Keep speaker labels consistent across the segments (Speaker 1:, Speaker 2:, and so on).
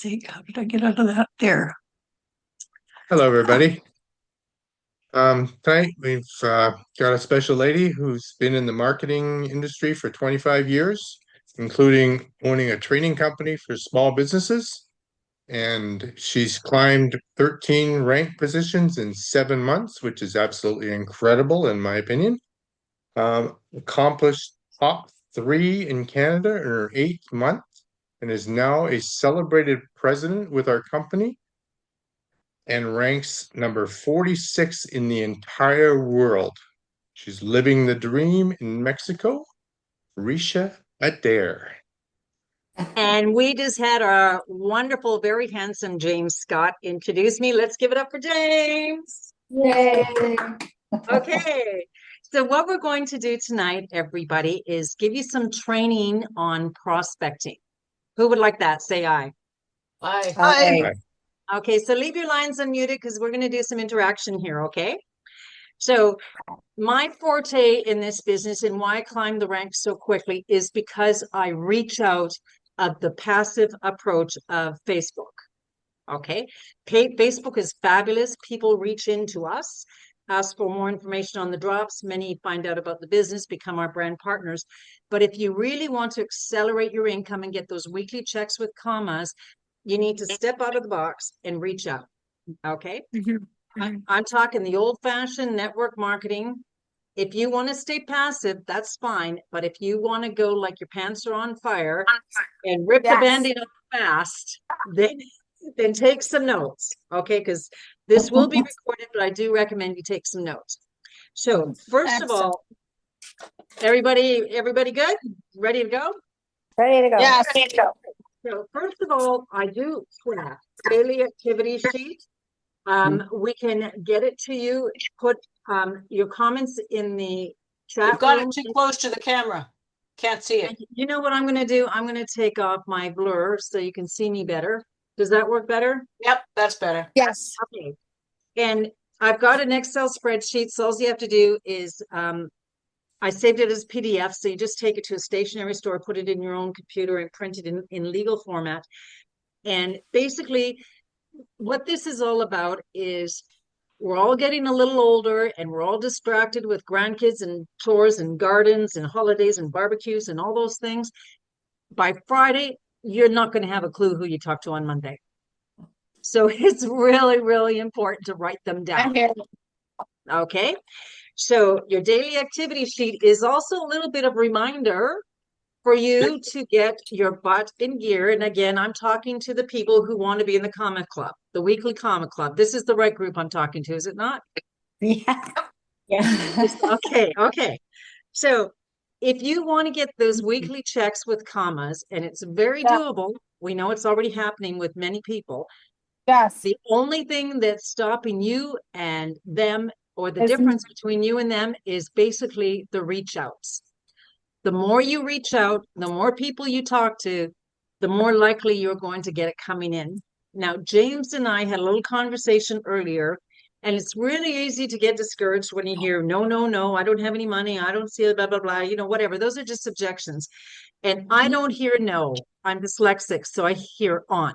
Speaker 1: see, how did I get out of that there?
Speaker 2: Hello, everybody. Tonight we've got a special lady who's been in the marketing industry for 25 years, including owning a training company for small businesses. And she's climbed 13 rank positions in 7 months, which is absolutely incredible, in my opinion. Accomplished top three in Canada in her 8th month, and is now a celebrated president with our company and ranks number 46 in the entire world. She's living the dream in Mexico. Ricia Adair.
Speaker 3: And we just had our wonderful, very handsome James Scott introduce me. Let's give it up for James.
Speaker 4: Yay.
Speaker 3: Okay. So what we're going to do tonight, everybody, is give you some training on prospecting. Who would like that? Say aye.
Speaker 4: Aye.
Speaker 2: Aye.
Speaker 3: Okay, so leave your lines unmuted because we're going to do some interaction here, okay? So my forte in this business and why I climbed the ranks so quickly is because I reach out of the passive approach of Facebook. Okay, Facebook is fabulous. People reach into us, ask for more information on the drops. Many find out about the business, become our brand partners. But if you really want to accelerate your income and get those weekly checks with commas, you need to step out of the box and reach out. Okay. I'm talking the old-fashioned network marketing. If you want to stay passive, that's fine. But if you want to go like your pants are on fire and rip the Band-Aid off fast, then take some notes. Okay, because this will be recorded, but I do recommend you take some notes. So first of all, everybody good? Ready to go?
Speaker 4: Ready to go.
Speaker 5: Yes.
Speaker 4: Ready to go.
Speaker 3: So first of all, I do track daily activity sheet. We can get it to you. Put your comments in the chat
Speaker 5: You've got
Speaker 3: room.
Speaker 5: it too close to the camera. Can't see it.
Speaker 3: You know what I'm going to do? I'm going to take off my blur so you can see me better. Does that work better?
Speaker 5: Yep, that's better.
Speaker 4: Yes.
Speaker 3: Okay. And I've got an Excel spreadsheet. So all you have to do is I saved it as PDF. So you just take it to a stationery store, put it in your own computer and print it in legal format. And basically, what this is all about is we're all getting a little older and we're all distracted with grandkids and chores and gardens and holidays and barbecues and all those things. By Friday, you're not going to have a clue who you talk to on Monday. So it's really, really important to write them down.
Speaker 4: I'm here.
Speaker 3: Okay. So your daily activity sheet is also a little bit of reminder for you to get your butt in gear. And again, I'm talking to the people who want to be in the comic club, the weekly comic club. This is the right group I'm talking to, is it not?
Speaker 4: Yeah. Yeah.
Speaker 3: Okay. So if you want to get those weekly checks with commas, and it's very doable, we know it's already happening with many people.
Speaker 4: Yes.
Speaker 3: The only thing that's stopping you and them, or the difference between you and them, is basically the reach outs. The more you reach out, the more people you talk to, the more likely you're going to get it coming in. Now, James and I had a little conversation earlier, and it's really easy to get discouraged when you hear, no, I don't have any money. I don't see it, blah, blah, blah, whatever. Those are just objections. And I don't hear no. I'm dyslexic, so I hear on.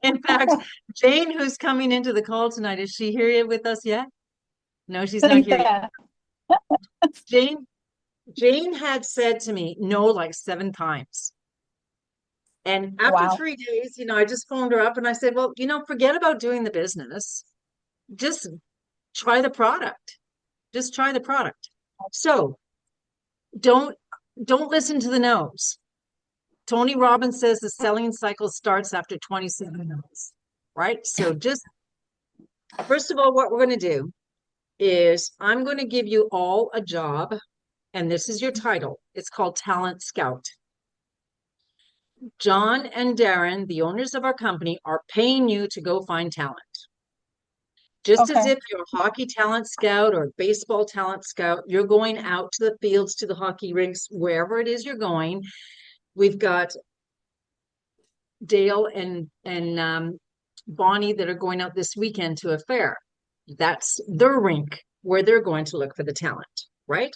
Speaker 3: In fact, Jane, who's coming into the call tonight, is she here with us yet? No, she's not here yet. Jane had said to me no like 7 times. And after 3 days, I just phoned her up and I said, well, forget about doing the business. Just try the product. Just try the product. So don't listen to the no's. Tony Robbins says the selling cycle starts after 27 no's, right? So just, first of all, what we're going to do is I'm going to give you all a job. And this is your title. It's called Talent Scout. John and Darren, the owners of our company, are paying you to go find talent. Just as if you're a hockey talent scout or a baseball talent scout, you're going out to the fields, to the hockey rinks, wherever it is you're going. We've got Dale and Bonnie that are going out this weekend to a fair. That's their rink where they're going to look for the talent, right?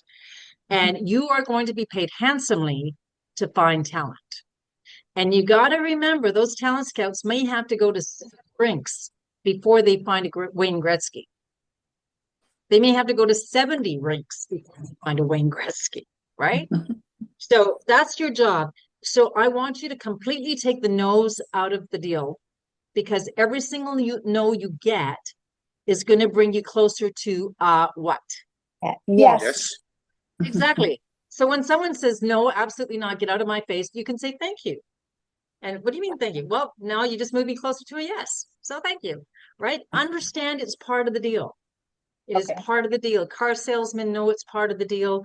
Speaker 3: And you are going to be paid handsomely to find talent. And you got to remember, those talent scouts may have to go to rinks before they find a Wayne Gretzky. They may have to go to 70 rinks before they find a Wayne Gretzky, right? So that's your job. So I want you to completely take the no's out of the deal, because every single no you get is going to bring you closer to what?
Speaker 4: Yes.
Speaker 2: Yes.
Speaker 3: Exactly. So when someone says no, absolutely not, get out of my face, you can say thank you. And what do you mean thank you? Well, now you just move me closer to a yes. So thank you, right? Understand it's part of the deal. It is
Speaker 4: Okay.
Speaker 3: part of the deal. Car salesmen know it's part of the deal.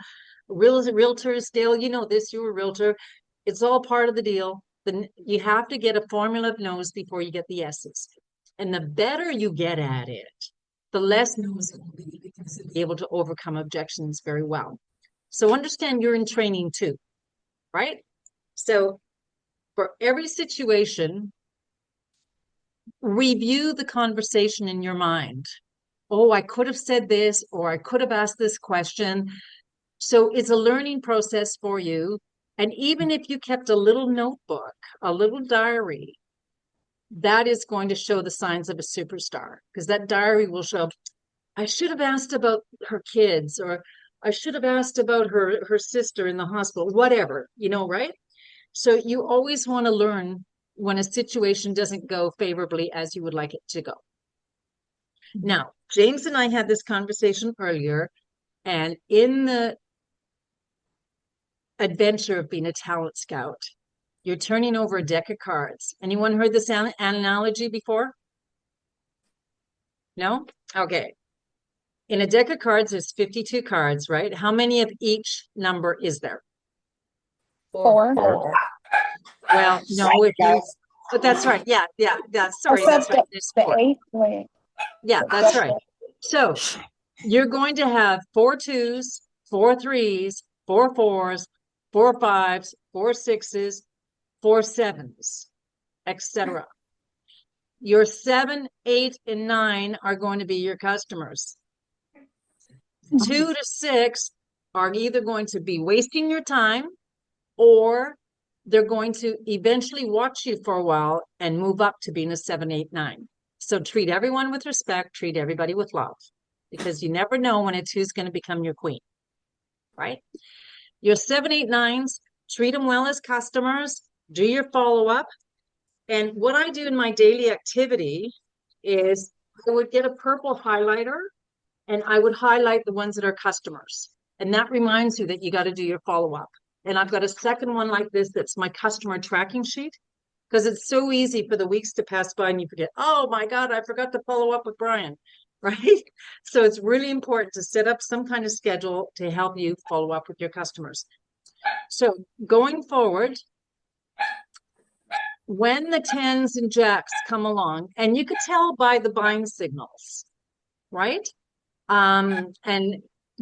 Speaker 3: Realtors, Dale, you know this, you're a realtor. It's all part of the deal. Then you have to get a formula of no's before you get the yeses. And the better you get at it, the less no's it will be, because you'll be able to overcome objections very well. So understand you're in training too, right? So for every situation, review the conversation in your mind. Oh, I could have said this, or I could have asked this question. So it's a learning process for you. And even if you kept a little notebook, a little diary, that is going to show the signs of a superstar, because that diary will show, I should have asked about her kids, or I should have asked about her sister in the hospital, whatever, right? So you always want to learn when a situation doesn't go favorably as you would like it to go. Now, James and I had this conversation earlier, and in the adventure of being a talent scout, you're turning over a deck of cards. Anyone heard this analogy before? No? Okay. In a deck of cards, there's 52 cards, right? How many of each number is there?
Speaker 4: 4.
Speaker 3: Well, no, but that's right. Yeah. Sorry, that's right. There's
Speaker 4: The
Speaker 3: 4.
Speaker 4: 8th way.
Speaker 3: Yeah, that's right. So you're going to have 4 2s, 4 3s, 4 4s, 4 5s, 4 6s, 4 7s, etc. Your 7, 8, and 9 are going to be your customers. 2 to 6 are either going to be wasting your time, or they're going to eventually watch you for a while and move up to being a 7, 8, 9. So treat everyone with respect, treat everybody with love, because you never know when it's who's going to become your queen, right? Your 7, 8, 9s, treat them well as customers, do your follow-up. And what I do in my daily activity is I would get a purple highlighter and I would highlight the ones that are customers. And that reminds you that you got to do your follow-up. And I've got a second one like this that's my customer tracking sheet, because it's so easy for the weeks to pass by and you forget, oh my God, I forgot to follow up with Brian, right? So it's really important to set up some kind of schedule to help you follow up with your customers. So going forward, when the 10s and jacks come along, and you could tell by the buying signals, right? And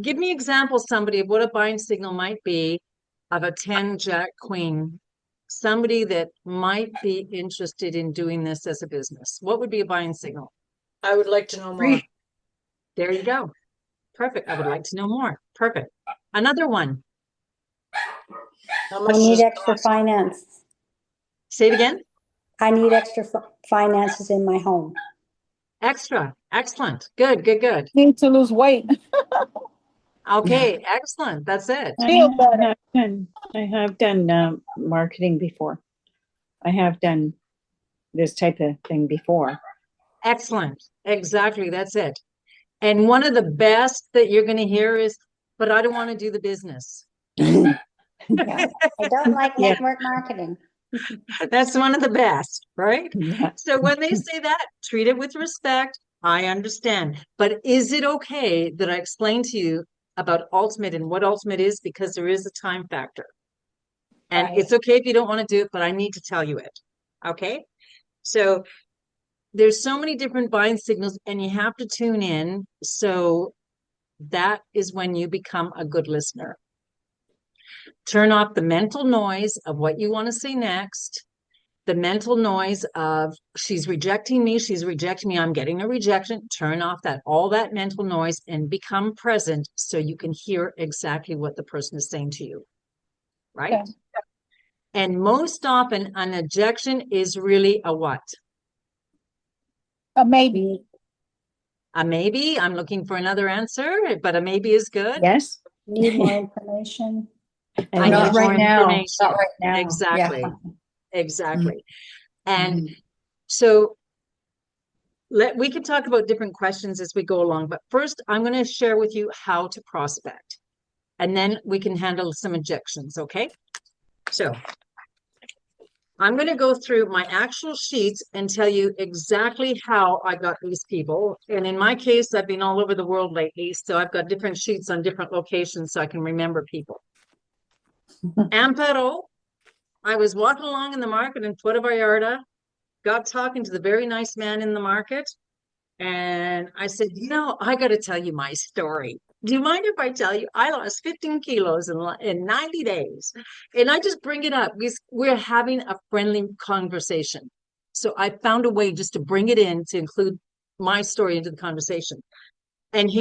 Speaker 3: give me examples, somebody, of what a buying signal might be of a 10 jack queen, somebody that might be interested in doing this as a business. What would be a buying signal?
Speaker 5: I would like to know more.
Speaker 3: There you go. Perfect. I would like to know more. Perfect. Another one.
Speaker 5: How
Speaker 4: I
Speaker 5: much
Speaker 4: need
Speaker 5: does it
Speaker 4: extra
Speaker 5: cost?
Speaker 4: finance.
Speaker 3: Say it again.
Speaker 4: I need extra finances in my home.
Speaker 3: Extra. Excellent. Good.
Speaker 6: Need to lose weight.
Speaker 3: Okay. Excellent. That's it.
Speaker 4: Feel better.
Speaker 6: I have done marketing before. I have done this type of thing before.
Speaker 3: Excellent. Exactly. That's it. And one of the best that you're going to hear is, but I don't want to do the business.
Speaker 4: Yeah. I don't like
Speaker 6: Yeah.
Speaker 4: network marketing.
Speaker 3: That's one of the best, right?
Speaker 6: Yeah.
Speaker 3: So when they say that, treat it with respect. I understand. But is it okay that I explain to you about ultimate and what ultimate is? Because there is a time factor. And
Speaker 4: Right.
Speaker 3: it's okay if you don't want to do it, but I need to tell you it. Okay? So there's so many different buying signals and you have to tune in. So that is when you become a good listener. Turn off the mental noise of what you want to say next, the mental noise of she's rejecting me, I'm getting a rejection. Turn off all that mental noise and become present so you can hear exactly what the person is saying to you, right?
Speaker 4: Okay.
Speaker 3: And most often an objection is really a what?
Speaker 7: Maybe.
Speaker 3: A maybe. I'm looking for another answer, but a maybe is good.
Speaker 6: Yes.
Speaker 4: Need more information.
Speaker 3: I
Speaker 7: Not
Speaker 3: need
Speaker 7: right
Speaker 3: more
Speaker 7: now.
Speaker 3: information.
Speaker 7: Not right now.
Speaker 3: Exactly. Exactly. And
Speaker 7: Mhm.
Speaker 3: so we can talk about different questions as we go along, but first I'm going to share with you how to prospect, and then we can handle some objections. Okay. So I'm going to go through my actual sheets and tell you exactly how I got these people. And in my case, I've been all over the world lately, so I've got different sheets on different locations so I can remember people. Amparo, I was walking along in the market in Puerto Vallarta, got talking to the very nice man in the market, and I said, I got to tell you my story. Do you mind if I tell you? I lost 15 kilos in 90 days. And I just bring it up because we're having a friendly conversation. So I found a way just to bring it in to include my story into the conversation. And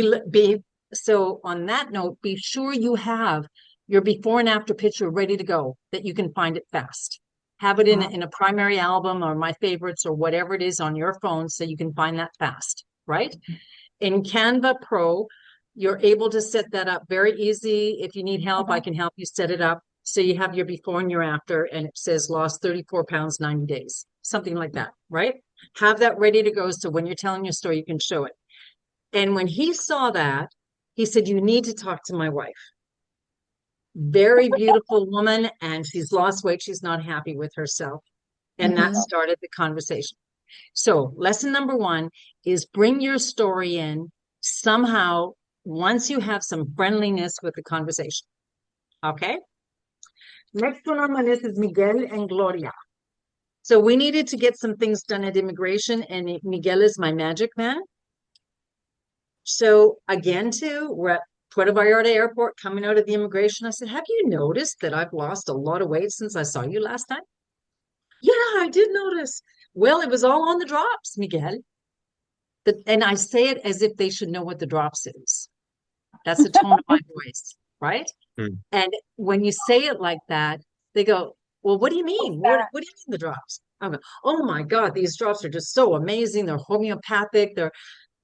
Speaker 3: so on that note, be sure you have your before and after picture ready to go, that you can find it fast. Have it in a primary album or my favorites or whatever it is on your phone so you can find that fast, right? In Canva Pro, you're able to set that up very easy. If you need help, I can help you set it up. So you have your before and your after, and it says lost 34 pounds, 90 days, something like that, right? Have that ready to go. So when you're telling your story, you can show it. And when he saw that, he said, you need to talk to my wife. Very beautiful woman, and she's lost weight. She's not happy with herself. And that started the conversation. So lesson number 1 is bring your story in somehow once you have some friendliness with the conversation. Okay. Next one on my list is Miguel and Gloria. So we needed to get some things done at immigration, and Miguel is my magic man. So again, we're at Puerto Vallarta Airport coming out of the immigration. I said, have you noticed that I've lost a lot of weight since I saw you last time? Yeah, I did notice. Well, it was all on the drops, Miguel. And I say it as if they should know what the drops is. That's the tone of my voice, right? And when you say it like that, they go, well, what do you mean? What do you mean the drops? I go, oh my God, these drops are just so amazing. They're homeopathic. They're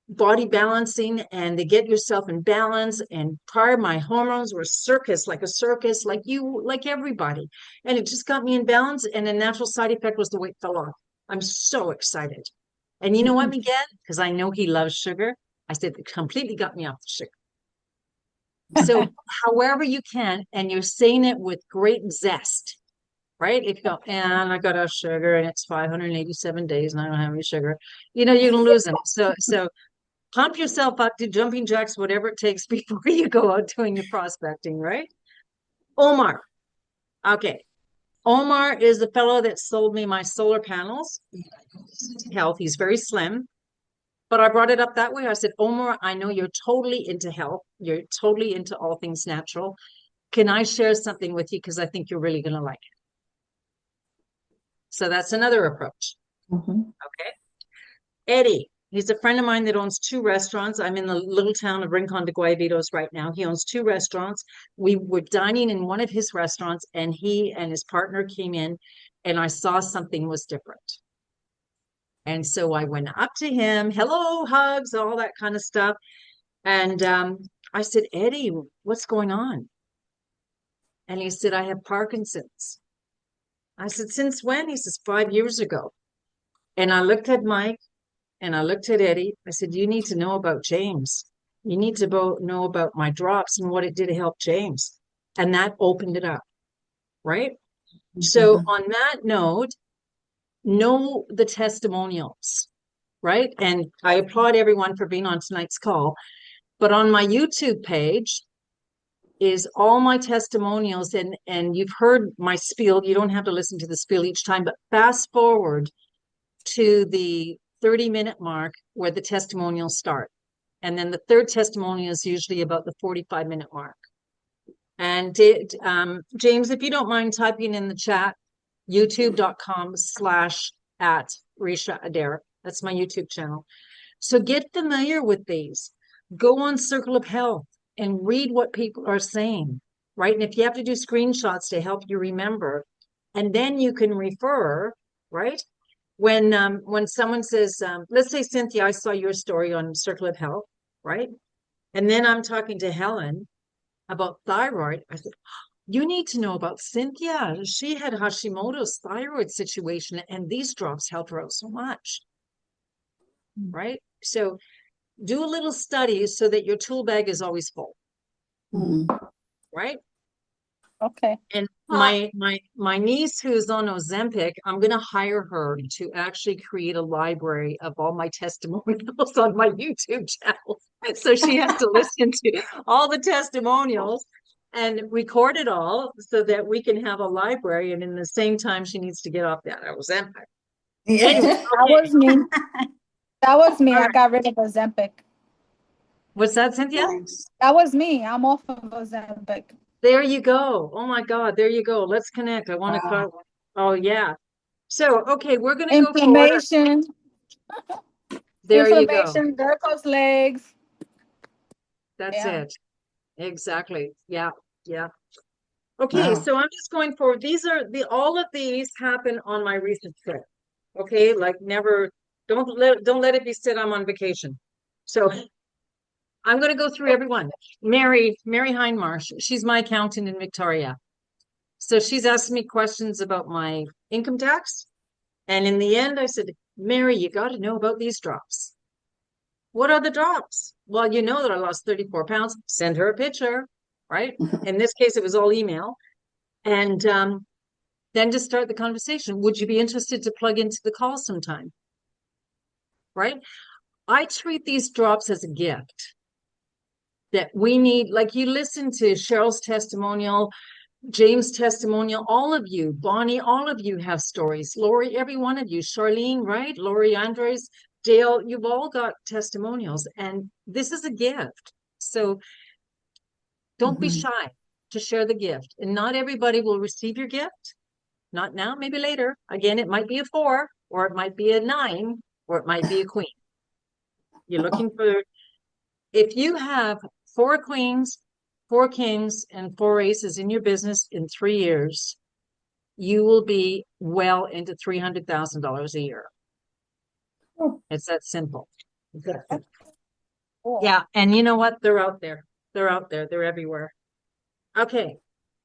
Speaker 3: body balancing, and they get yourself in balance. And prior, my hormones were like a circus, like you, like everybody. And it just got me in balance. And a natural side effect was the weight fell off. I'm so excited. And you know what, Miguel? Because I know he loves sugar. I said, it completely got me off the sugar. So however you can, and you're saying it with great zest, right? If you go, and I got off sugar and it's 587 days and I don't have any sugar, you're going to lose them. So pump yourself up to jumping jacks, whatever it takes before you go out doing your prospecting, right? Omar. Okay. Omar is the fellow that sold me my solar panels. Health. He's very slim. But I brought it up that way. I said, Omar, I know you're totally into health. You're totally into all things natural. Can I share something with you? Because I think you're really going to like it. So that's another approach. Okay. Eddie, he's a friend of mine that owns 2 restaurants. I'm in the little town of Rincon de Guayabitos right now. He owns 2 restaurants. We were dining in one of his restaurants, and he and his partner came in, and I saw something was different. And so I went up to him, hello, hugs, all that kind of stuff. And I said, Eddie, what's going on? And he said, I have Parkinson's. I said, since when? He says, 5 years ago. And I looked at Mike and I looked at Eddie. I said, you need to know about James. You need to know about my drops and what it did to help James. And that opened it up, right? So on that note, know the testimonials, right? And I applaud everyone for being on tonight's call. But on my YouTube page is all my testimonials, and you've heard my spiel. You don't have to listen to the spiel each time, but fast forward to the 30-minute mark where the testimonials start. And then the third testimonial is usually about the 45-minute mark. And James, if you don't mind typing in the chat, youtube.com/@Ricia Adair. That's my YouTube channel. So get familiar with these. Go on Circle of Health and read what people are saying, right? And if you have to do screenshots to help you remember, And then you can refer, right? When someone says, let's say, Cynthia, I saw your story on Circle of Health, right? And then I'm talking to Helen about thyroid. I said, you need to know about Cynthia. She had Hashimoto's thyroid situation, and these drops helped her out so much, right? So do a little study so that your tool bag is always full, right?
Speaker 4: Okay.
Speaker 3: And my niece who's on Ozempic, I'm gonna hire her to actually create a library of all my testimonials on my YouTube channel. So she has to listen to all the testimonials and record it all so that we can have a library. And in the same time, she needs to get off that Ozempic. Anyway,
Speaker 4: That was me. That was me.
Speaker 3: All
Speaker 4: I
Speaker 3: right.
Speaker 4: got rid of Ozempic.
Speaker 3: What's that, Cynthia?
Speaker 4: That was me. I'm off of Ozempic.
Speaker 3: There you go. Oh my God, there you go. Let's connect. I want to cut. Oh yeah. So okay, we're gonna go forward.
Speaker 4: Inflammation.
Speaker 3: There you go.
Speaker 4: Inflammation. Varicose legs.
Speaker 3: That's
Speaker 4: Yeah.
Speaker 3: it. Exactly. Yeah. Yeah. Okay, so I'm just going forward. These are all of these happen on my recent trip. Okay, like never, don't let it be said I'm on vacation. So I'm going to go through everyone. Mary Hindmarsh, she's my accountant in Victoria. So she's asking me questions about my income tax. And in the end, I said, Mary, you got to know about these drops. What are the drops? Well, you know that I lost 34 pounds. Send her a picture, right? In this case, it was all email. And then to start the conversation, would you be interested to plug into the call sometime? Right? I treat these drops as a gift that we need. Like you listen to Cheryl's testimonial, James' testimonial, all of you, Bonnie, all of you have stories. Lori, every one of you, Charlene, right? Lori Andres, Dale, you've all got testimonials, and this is a gift. So don't be shy to share the gift. And not everybody will receive your gift. Not now, maybe later. Again, it might be a 4, or it might be a 9, or it might be a queen. You're looking for, if you have 4 queens, 4 kings, and 4 aces in your business in 3 years, you will be well into $300,000 a year. It's that simple.
Speaker 4: Cool.
Speaker 3: Yeah, and you know what? They're out there. They're out there. They're everywhere. Okay.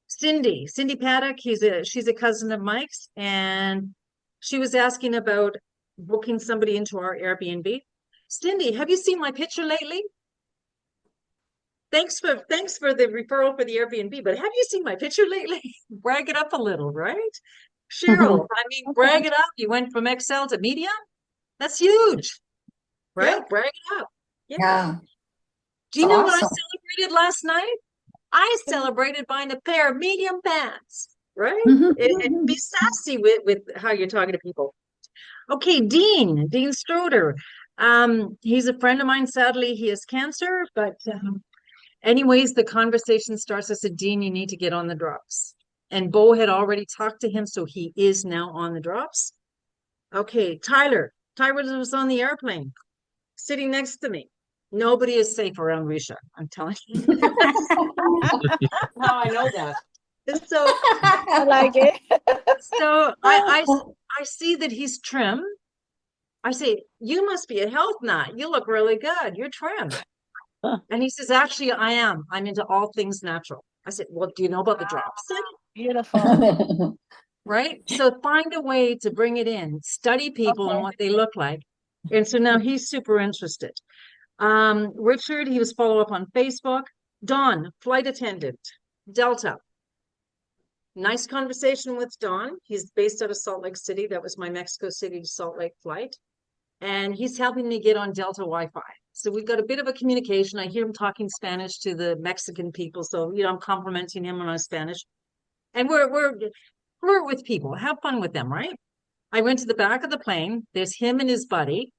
Speaker 3: Cindy Paddock, she's a cousin of Mike's, and she was asking about booking somebody into our Airbnb. Cindy, have you seen my picture lately? Thanks for the referral for the Airbnb, but have you seen my picture lately? Brag it up a little, right? Cheryl, I mean, brag it up. You went from Excel to Medium. That's huge, right?
Speaker 5: Yeah.
Speaker 3: Brag it up.
Speaker 7: Yeah.
Speaker 3: Do you know what I
Speaker 7: Awesome.
Speaker 3: celebrated last night? I celebrated buying a pair of medium pants, right? And be sassy with how you're talking to people. Okay, Dean Stroder. He's a friend of mine. Sadly, he has cancer, but anyways, the conversation starts. I said, Dean, you need to get on the drops. And Bo had already talked to him, so he is now on the drops. Okay, Tyler was on the airplane, sitting next to me. Nobody is safe around Ricia, I'm telling you.
Speaker 5: Now I know that.
Speaker 3: So
Speaker 4: I like it.
Speaker 3: So I see that he's trim. I say, you must be a health nut. You look really good. You're trim. And he says, actually, I am. I'm into all things natural. I said, well, do you know about the drops?
Speaker 4: Beautiful.
Speaker 3: Right? So find a way to bring it in. Study people and what they look like. And so now he's super interested. Richard, he was follow up on Facebook. Don, flight attendant, Delta. Nice conversation with Don. He's based out of Salt Lake City. That was my Mexico City to Salt Lake flight. And he's helping me get on Delta Wi-Fi. So we've got a bit of a communication. I hear him talking Spanish to the Mexican people. So, I'm complimenting him on my Spanish. And we're with people. Have fun with them, right? I went to the back of the plane. There's him and his buddy.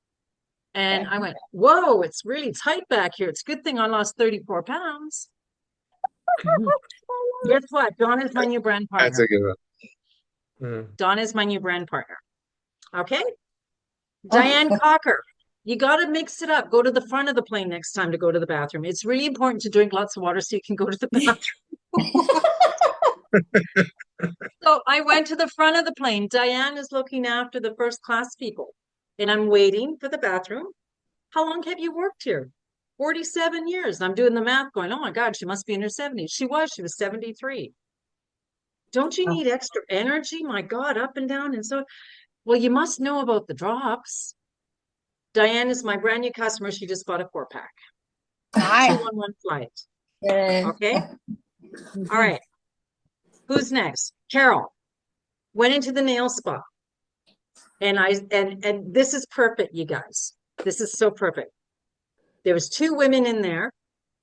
Speaker 3: And I went, whoa, it's really tight back here. It's a good thing I lost 34 pounds. Guess what? Dawn is my new brand partner.
Speaker 2: That's a good one.
Speaker 3: Dawn is my new brand partner. Okay. Diane Cocker, you got to mix it up. Go to the front of the plane next time to go to the bathroom. It's really important to drink lots of water so you can go to the bathroom. So I went to the front of the plane. Diane is looking after the first class people, and I'm waiting for the bathroom. How long have you worked here? 47 years. I'm doing the math going, oh my God, she must be in her 70s. She was 73. Don't you need extra energy? My God, up and down. And so, well, you must know about the drops. Diane is my brand new customer. She just bought a 4-pack.
Speaker 4: Nice.
Speaker 3: 2-on-1 flight.
Speaker 7: Yay.
Speaker 3: Okay. All right. Who's next? Carol went into the nail spa. And and this is perfect, you guys. This is so perfect. There was 2 women in there.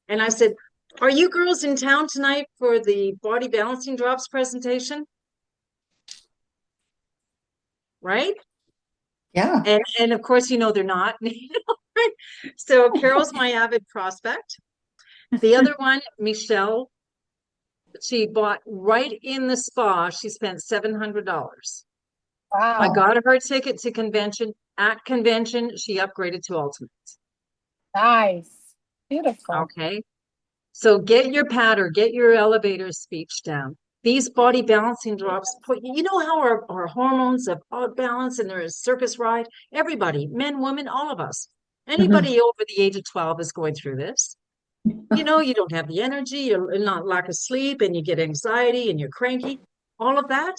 Speaker 3: And I said, are you girls in town tonight for the body balancing drops presentation? Right?
Speaker 7: Yeah.
Speaker 3: And of course, they're not. So Carol's my avid prospect. The other one, Michelle, she bought right in the spa. She spent $700. I
Speaker 4: Wow.
Speaker 3: got her a ticket to convention. At convention, she upgraded to ultimate.
Speaker 4: Nice. Beautiful.
Speaker 3: Okay. So get your patter, get your elevator speech down. These body balancing drops you know how our hormones have out balance and there is circus ride? Everybody, men, women, all of us. Anybody over the age of 12 is going through this. You don't have the energy, you're not lack of sleep, and you get anxiety and you're cranky, all of that.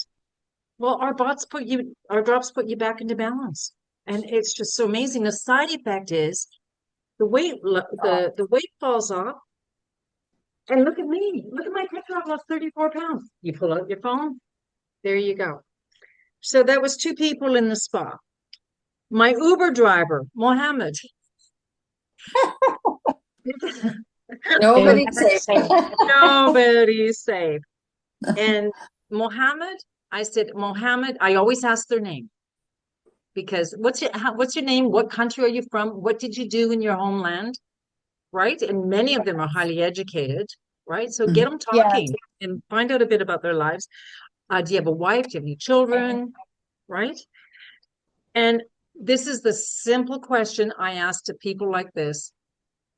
Speaker 3: Well, our drops put you back into balance. And it's just so amazing. The side effect is the weight falls off. And look at me. Look at my picture. I've lost 34 pounds. You pull out your phone. There you go. So that was 2 people in the spa. My Uber driver, Mohammed.
Speaker 7: Nobody's safe.
Speaker 3: Nobody's safe. And Mohammed, I said, Mohammed, I always ask their name. Because what's your name? What country are you from? What did you do in your homeland? Right? And many of them are highly educated. Right? So get them talking and find out a bit about their lives. Do you have a wife? Do you have any children? Right? And this is the simple question I ask to people like this.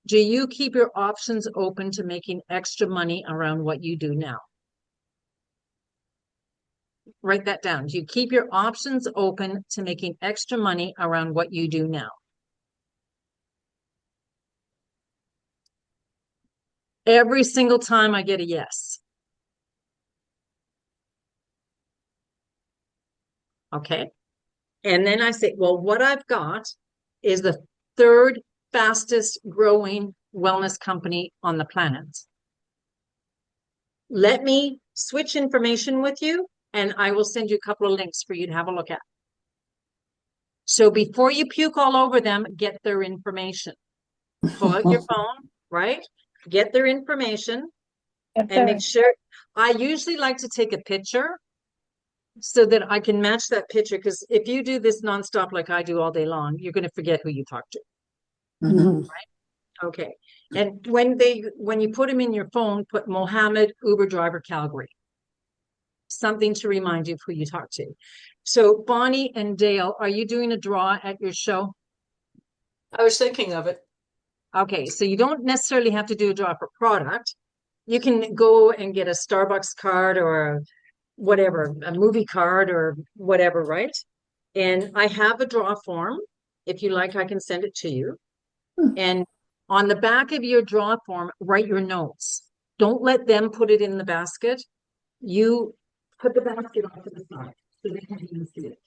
Speaker 3: Do you keep your options open to making extra money around what you do now? Write that down. Do you keep your options open to making extra money around what you do now? Every single time I get a yes. Okay. And then I say, well, what I've got is the 3rd fastest growing wellness company on the planet. Let me switch information with you, and I will send you a couple of links for you to have a look at. So before you puke all over them, get their information. Pull out your phone, right? Get their information and make sure. I usually like to take a picture so that I can match that picture, because if you do this nonstop like I do all day long, you're going to forget who you talked to. Right? Okay. And when you put them in your phone, put Mohammed, Uber driver, Calgary. Something to remind you of who you talked to. So Bonnie and Dale, are you doing a draw at your show?
Speaker 5: I was thinking of it.
Speaker 3: Okay, so you don't necessarily have to do a draw for product. You can go and get a Starbucks card or whatever, a movie card or whatever, right? And I have a draw form. If you like, I can send it to you. And on the back of your draw form, write your notes. Don't let them put it in the basket. You put the basket off to the side so they can't even see it.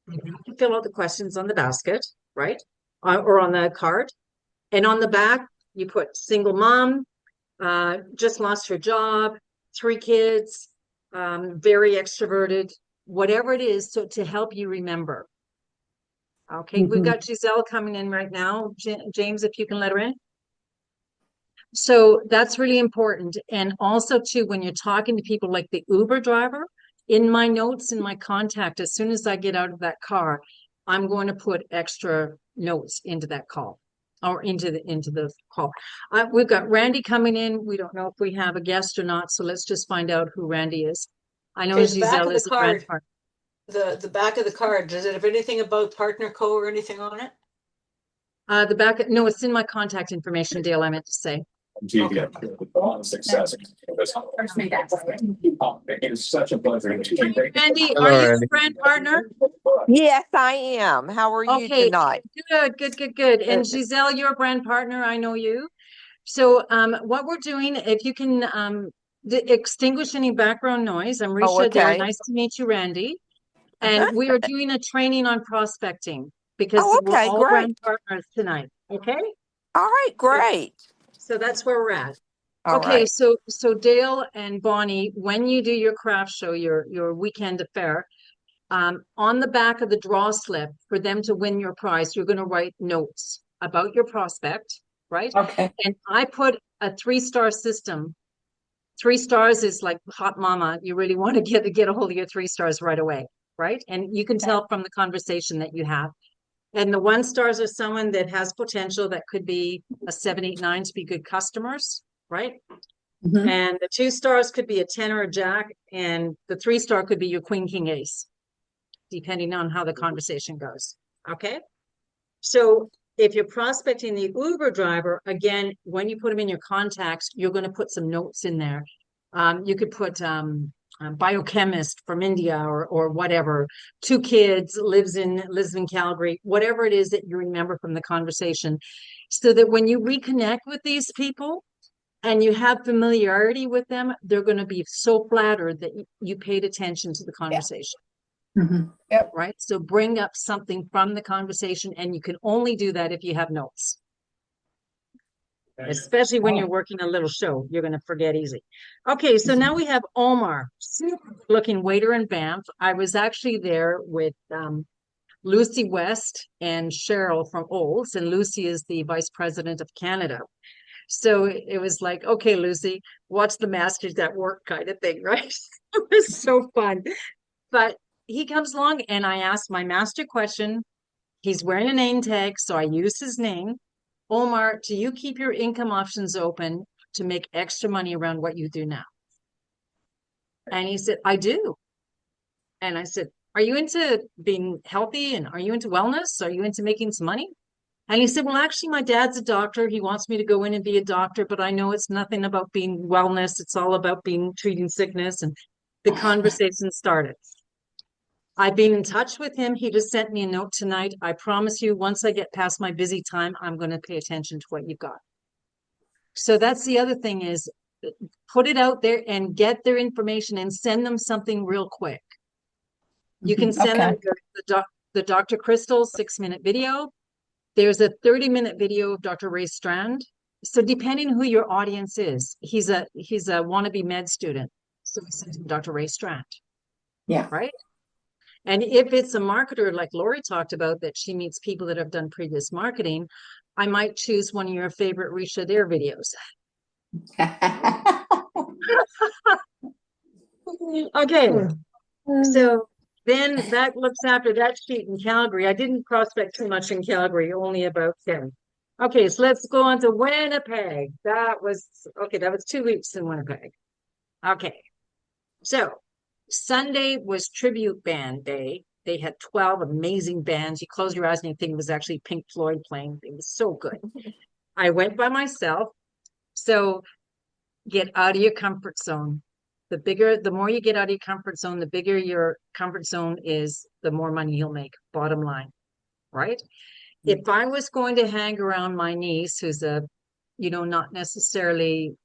Speaker 3: You have to fill out the questions on the basket, right? Or on the card. And on the back, you put single mom, just lost her job, 3 kids, very extroverted, whatever it is, so to help you remember. Okay, we've got Giselle coming in right now. James, if you can let her in. So that's really important. And also too, when you're talking to people like the Uber driver, in my notes, in my contact, as soon as I get out of that car, I'm going to put extra notes into that call or into the call. We've got Randy coming in. We don't know if we have a guest or not. So let's just find out who Randy is. I know
Speaker 5: Okay, the back
Speaker 3: Giselle
Speaker 5: of the
Speaker 3: is a grand
Speaker 5: card, the back of the card, does it have anything about Partner Co or anything on it?
Speaker 3: no, it's in my contact information, Dale, I meant to say.
Speaker 8: Success. It is such a pleasure.
Speaker 3: Randy,
Speaker 2: Hello,
Speaker 3: are you a
Speaker 2: Randy.
Speaker 3: brand partner?
Speaker 9: Yes, I am. How are you
Speaker 3: Okay,
Speaker 9: tonight?
Speaker 3: good. And Giselle, you're a brand partner. I know you. So what we're doing, if you can extinguish any background noise, I'm
Speaker 9: Oh,
Speaker 3: Ricia Adair.
Speaker 9: okay.
Speaker 3: Nice to meet you, Randy. And we are doing a training on prospecting because
Speaker 9: Oh,
Speaker 3: we're
Speaker 9: okay,
Speaker 3: all
Speaker 9: great.
Speaker 3: brand partners tonight. Okay.
Speaker 9: All right, great.
Speaker 3: So that's where we're at.
Speaker 9: All
Speaker 3: Okay,
Speaker 9: right.
Speaker 3: so Dale and Bonnie, when you do your craft show, your weekend affair, on the back of the draw slip for them to win your prize, you're going to write notes about your prospect, right?
Speaker 7: Okay.
Speaker 3: And I put a 3-star system. 3 stars is like hot mama. You really want to get a hold of your 3 stars right away, right? And you can tell from the conversation that you have. And the 1 stars are someone that has potential that could be a 7, 8, 9 to be good customers, right?
Speaker 7: Mhm.
Speaker 3: And the 2 stars could be a 10 or a jack, and the 3-star could be your queen, king, ace, depending on how the conversation goes. Okay. So if you're prospecting the Uber driver, again, when you put them in your contacts, you're going to put some notes in there. You could put biochemist from India or whatever, 2 kids, lives in Calgary, whatever it is that you remember from the conversation, so that when you reconnect with these people and you have familiarity with them, they're going to be so flattered that you paid attention to the conversation.
Speaker 7: Mhm.
Speaker 3: Right? So bring up something from the conversation, and you can only do that if you have notes. Especially when you're working a little show, you're going to forget easy. Okay, so now we have Omar, super looking waiter in Banff. I was actually there with Lucy West and Cheryl from Olds, and Lucy is the vice president of Canada. So it was like, okay, Lucy, watch the masters at work kind of thing, right? It was so fun. But he comes along and I asked my master question. He's wearing a name tag, so I use his name. Omar, do you keep your income options open to make extra money around what you do now? And he said, I do. And I said, are you into being healthy and are you into wellness? Are you into making some money? And he said, well, actually, my dad's a doctor. He wants me to go in and be a doctor, but I know it's nothing about being wellness. It's all about being treating sickness. And the conversation started. I've been in touch with him. He just sent me a note tonight. I promise you, once I get past my busy time, I'm going to pay attention to what you've got. So that's the other thing is put it out there and get their information and send them something real quick. You can send them the Dr. Crystal 6-minute video. There's a 30-minute video of Dr. Ray Strand. So depending who your audience is, he's a wannabe med student. So we sent him Dr. Ray Strand.
Speaker 7: Yeah.
Speaker 3: Right. And if it's a marketer like Lori talked about, that she meets people that have done previous marketing, I might choose one of your favorite Ricia Adair videos. Okay. So then that looks after that sheet in Calgary. I didn't prospect too much in Calgary, only about 10. Okay, so let's go on to Winnipeg. That was 2 weeks in Winnipeg. Okay. So Sunday was tribute band day. They had 12 amazing bands. You close your eyes and you think it was actually Pink Floyd playing. It was so good. I went by myself. So get out of your comfort zone. The more you get out of your comfort zone, the bigger your comfort zone is, the more money you'll make, bottom line, right? If I was going to hang around my niece, who's not necessarily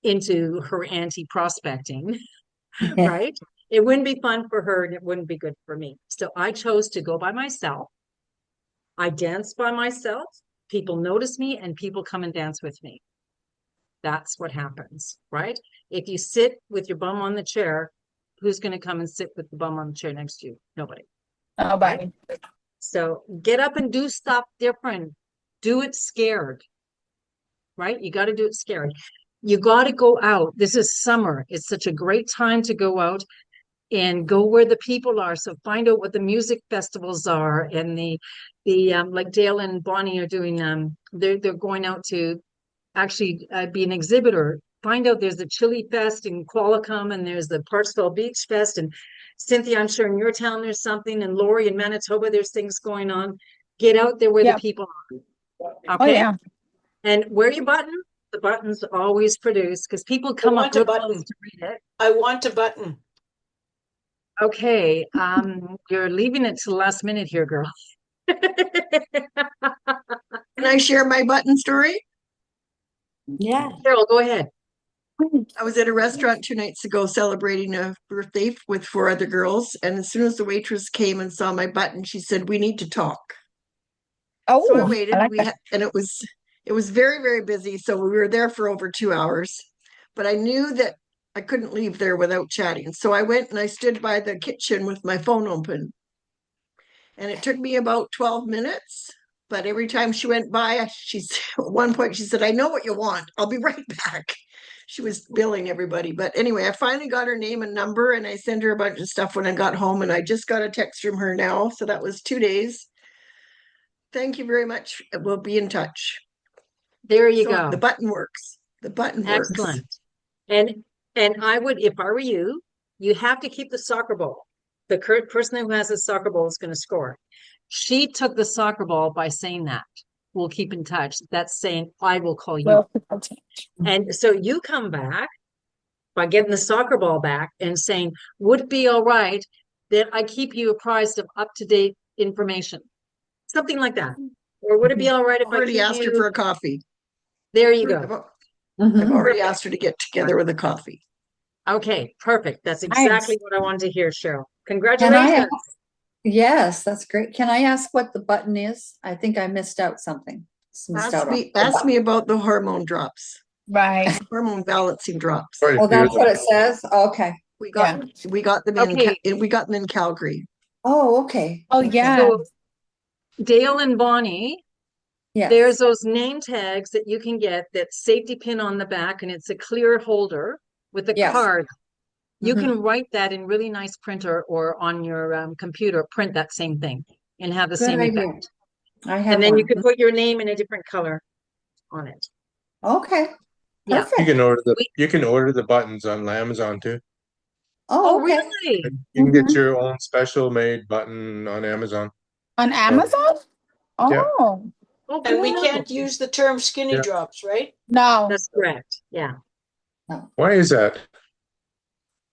Speaker 3: into her anti-prospecting, right? It wouldn't be fun for her and it wouldn't be good for me. So I chose to go by myself. I dance by myself. People notice me and people come and dance with me. That's what happens, right? If you sit with your bum on the chair, who's going to come and sit with the bum on the chair next to you? Nobody.
Speaker 4: Nobody.
Speaker 3: Right? So get up and do stuff different. Do it scared, right? You got to do it scared. You got to go out. This is summer. It's such a great time to go out and go where the people are. So find out what the music festivals are, and the like Dale and Bonnie are doing. They're going out to actually be an exhibitor. Find out there's the Chili Fest in Qualicum, and there's the Parksville Beach Fest, and Cynthia, I'm sure in your town there's something, and Lori in Manitoba there's things going on. Get out there where the people are. Okay.
Speaker 4: Oh, yeah.
Speaker 3: And wear your button, the buttons always produce because people come up
Speaker 5: want a
Speaker 3: real
Speaker 5: button.
Speaker 3: close to read it.
Speaker 5: I want a button.
Speaker 3: Okay, you're leaving it to the last minute here, girl.
Speaker 1: Can I share my button story?
Speaker 7: Yeah.
Speaker 3: Carol, go ahead.
Speaker 1: I was at a restaurant 2 nights ago celebrating a birthday with 4 other girls. And as soon as the waitress came and saw my button, she said, "We need to talk."
Speaker 4: Oh,
Speaker 1: So I waited.
Speaker 4: like that.
Speaker 1: And it was very, very busy. So we were there for over 2 hours. But I knew that I couldn't leave there without chatting. So I went and I stood by the kitchen with my phone open. And it took me about 12 minutes. But every time she went by, at one point she said, "I know what you want. I'll be right back." She was billing everybody. But anyway, I finally got her name and number and I sent her a bunch of stuff when I got home. And I just got a text from her now. So that was 2 days. Thank you very much. We'll be in touch.
Speaker 3: There you
Speaker 1: So
Speaker 3: go.
Speaker 1: the button works. The button works.
Speaker 3: Excellent. And I would, if I were you, you have to keep the soccer ball. The current person who has a soccer ball is going to score. She took the soccer ball by saying that. We'll keep in touch. That's saying I will call you.
Speaker 4: Well,
Speaker 3: And so you come back by getting the soccer ball back and saying, would it be all right that I keep you apprised of up-to-date information? Something like that. Or would it be all right if I
Speaker 1: Already
Speaker 3: keep
Speaker 1: asked her
Speaker 3: you?
Speaker 1: for a coffee.
Speaker 3: There you go.
Speaker 1: I've already asked her to get together with a coffee.
Speaker 3: Okay, perfect. That's
Speaker 4: Nice.
Speaker 3: exactly what I wanted to hear, Cheryl.
Speaker 7: Can
Speaker 3: Congratulations.
Speaker 7: Yes, that's great. Can I ask what the button is? I think I missed out something.
Speaker 1: Ask me about the hormone drops,
Speaker 4: right.
Speaker 1: hormone balancing drops.
Speaker 2: Quite a
Speaker 7: Oh,
Speaker 2: few
Speaker 7: that's
Speaker 2: of
Speaker 7: what
Speaker 2: them.
Speaker 7: it says? Okay.
Speaker 1: We got them
Speaker 3: Okay.
Speaker 1: we got them in Calgary.
Speaker 7: Oh, okay.
Speaker 4: Oh,
Speaker 7: Okay.
Speaker 4: yeah.
Speaker 3: So Dale and Bonnie,
Speaker 7: Yes.
Speaker 3: there's those name tags that you can get that safety pin on the back, and it's a clear holder with a
Speaker 7: Yes.
Speaker 3: card. You
Speaker 7: Mhm.
Speaker 3: can write that in really nice printer or on your computer, print that same thing and have the
Speaker 7: Good
Speaker 3: same
Speaker 7: idea.
Speaker 3: effect.
Speaker 7: I have
Speaker 3: And then you
Speaker 7: one.
Speaker 3: can put your name in a different color on it.
Speaker 7: Okay.
Speaker 3: Yeah.
Speaker 7: Perfect.
Speaker 2: You can order the buttons on Amazon too.
Speaker 3: Oh,
Speaker 7: Oh, okay.
Speaker 3: really?
Speaker 2: You can get
Speaker 7: Mhm.
Speaker 2: your own special made button on Amazon.
Speaker 4: On Amazon?
Speaker 2: Yeah.
Speaker 4: Oh,
Speaker 3: Oh,
Speaker 5: And we
Speaker 3: cool.
Speaker 5: can't use the term skinny
Speaker 2: Yeah.
Speaker 5: drops, right?
Speaker 4: no.
Speaker 3: That's correct. Yeah.
Speaker 2: Why is that?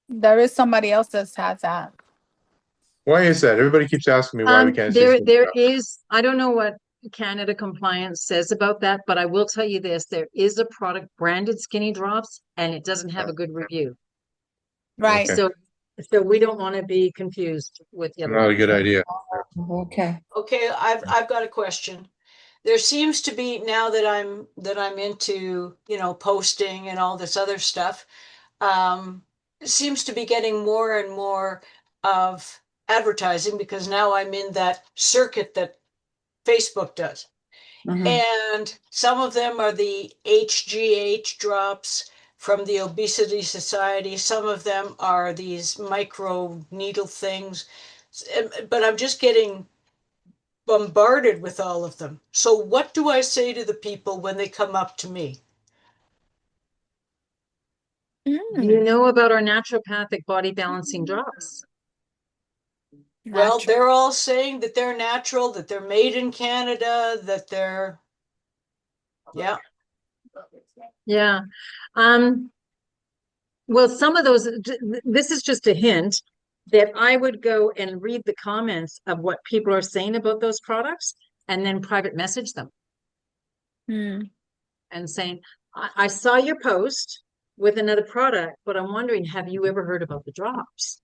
Speaker 4: There is somebody else that has that.
Speaker 2: Why is that? Everybody keeps asking me why we can't say skinny
Speaker 3: There
Speaker 2: drop.
Speaker 3: is, I don't know what Canada compliance says about that, but I will tell you this, there is a product branded Skinny Drops and it doesn't have a good review.
Speaker 4: Right.
Speaker 2: Okay.
Speaker 3: So we don't want to be confused with the other
Speaker 2: Not a
Speaker 3: one.
Speaker 2: good idea.
Speaker 7: Okay.
Speaker 5: Okay, I've got a question. There seems to be, now that I'm into, posting and all this other stuff, seems to be getting more and more of advertising because now I'm in that circuit that Facebook does.
Speaker 7: Mhm.
Speaker 5: And some of them are the HGH drops from the Obesity Society. Some of them are these micro needle things. But I'm just getting bombarded with all of them. So what do I say to the people when they come up to me?
Speaker 3: Do you know about our naturopathic body balancing drops?
Speaker 5: Well,
Speaker 4: Natural.
Speaker 5: they're all saying that they're natural, that they're made in Canada, that they're, yeah.
Speaker 3: Yeah. Well, some of those, this is just a hint that I would go and read the comments of what people are saying about those products and then private message them
Speaker 4: Hmm.
Speaker 3: and saying, I saw your post with another product, but I'm wondering, have you ever heard about the drops?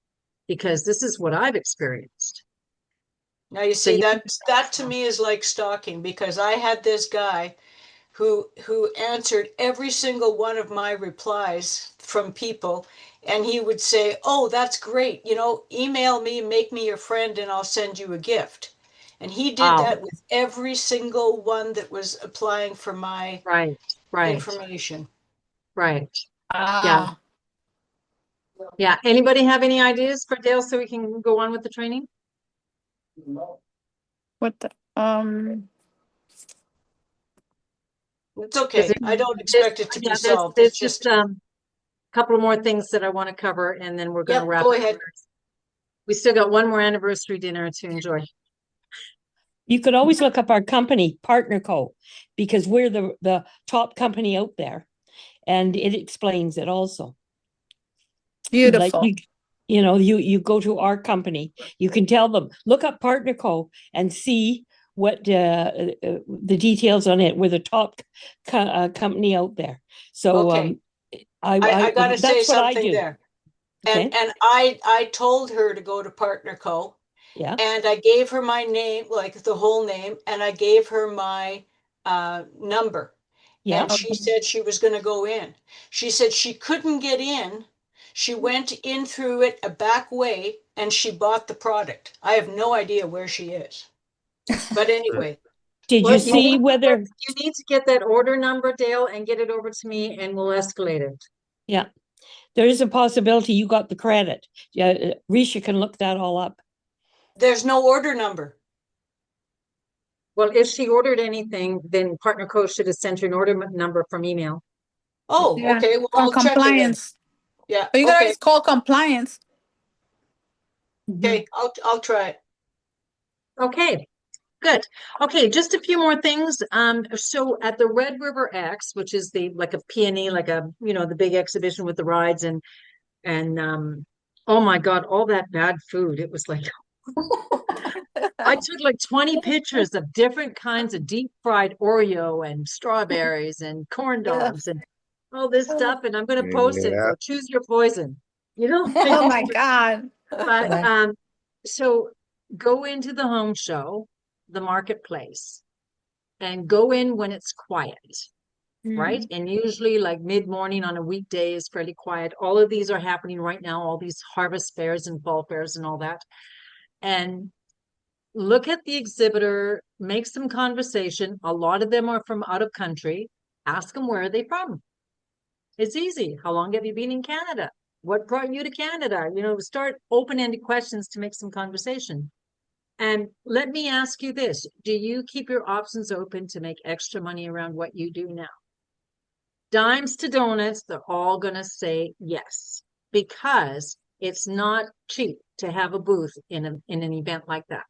Speaker 3: Because this is what I've experienced.
Speaker 5: Now you
Speaker 3: So
Speaker 5: see
Speaker 3: you-
Speaker 5: that to me is like stalking because I had this guy who answered every single one of my replies from people, and he would say, "Oh, that's great. Email me, make me your friend, and I'll send you a gift." And he did
Speaker 3: Wow.
Speaker 5: that with every single one that was applying for my
Speaker 3: Right,
Speaker 5: information.
Speaker 3: right.
Speaker 4: Ah,
Speaker 3: Yeah. Anybody have any ideas for Dale so we can go on with the training?
Speaker 4: what the,
Speaker 5: It's okay. I don't expect it to be solved.
Speaker 3: There's
Speaker 5: It's just,
Speaker 3: just a couple more things that I want to cover and then we're going to
Speaker 5: yep,
Speaker 3: wrap
Speaker 5: go
Speaker 3: it.
Speaker 5: ahead.
Speaker 3: We still got one more anniversary dinner to enjoy.
Speaker 10: You could always look up our company, Partner Co, because we're the top company out there. and it explains it also. Like
Speaker 4: Beautiful.
Speaker 10: you go to our company, you can tell them, look up Partner Co. and see what the details on it. We're the top company out there. So
Speaker 5: Okay. I got to say
Speaker 10: that's what I
Speaker 5: something
Speaker 10: do.
Speaker 5: there.
Speaker 10: Okay.
Speaker 5: And I told her to go to Partner Co.
Speaker 10: Yeah.
Speaker 5: And I gave her my name, like the whole name, and I gave her my number.
Speaker 10: Yeah.
Speaker 5: And she said she was going to go in. She said she couldn't get in. She went in through it a back way and she bought the product. I have no idea where she is. But anyway,
Speaker 10: Did
Speaker 3: Well,
Speaker 10: you see
Speaker 3: need to
Speaker 10: whether?
Speaker 3: get- you need to get that order number, Dale, and get it over to me, and we'll escalate it.
Speaker 10: Yeah, there is a possibility you got the credit. Yeah, Risha can look that all up.
Speaker 5: there's no order number.
Speaker 3: Well, if she ordered anything, then Partner Co should have sent her an order number from email.
Speaker 5: Oh,
Speaker 4: Yeah,
Speaker 5: okay. Well,
Speaker 4: from
Speaker 5: I'll check it then.
Speaker 4: compliance.
Speaker 5: Yeah.
Speaker 4: But you can
Speaker 5: Okay.
Speaker 4: always call compliance.
Speaker 5: Okay. I'll try it.
Speaker 3: Okay, good. Okay, just a few more things. So at the Red River X, which is the like a P&E, like a the big exhibition with the rides and oh my God, all that bad food. It was like I took like 20 pictures of different kinds of deep fried Oreo and strawberries and corn dogs and all this stuff, and I'm gonna post it.
Speaker 2: Yeah.
Speaker 3: So choose your poison, you know?
Speaker 4: Oh my God.
Speaker 3: But so go into the home show, the marketplace, and go in when it's quiet, right? And usually like mid-morning on a weekday is fairly quiet. All of these are happening right now, all these harvest fairs and fall fairs and all that. And look at the exhibitor, make some conversation. A lot of them are from out of country. Ask them where are they from. It's easy. How long have you been in Canada? What brought you to Canada? Start open-ended questions to make some conversation. And let me ask you this. Do you keep your options open to make extra money around what you do now? Dimes to donuts, they're all going to say yes, because it's not cheap to have a booth in an event like that.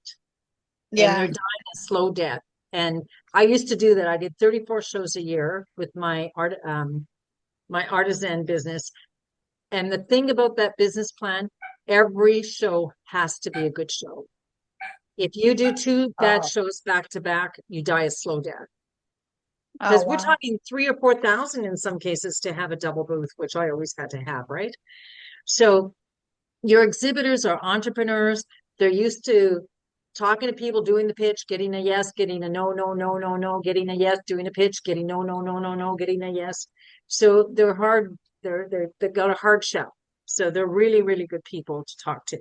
Speaker 3: And they're
Speaker 4: Yeah.
Speaker 3: dying a slow death. And I used to do that. I did 34 shows a year with my artisan business. And the thing about that business plan, every show has to be a good show. If you do two bad shows back to back, you die a slow death. Because
Speaker 4: Oh,
Speaker 3: we're
Speaker 4: wow.
Speaker 3: talking 3,000 or 4,000 in some cases to have a double booth, which I always had to have, right? So your exhibitors are entrepreneurs. They're used to talking to people, doing the pitch, getting a yes, getting a no, no, no, no, no, getting a yes, doing a pitch, getting no, no, no, no, no, getting a yes. So they're hard. They've got a hard shell. So they're really, really good people to talk to.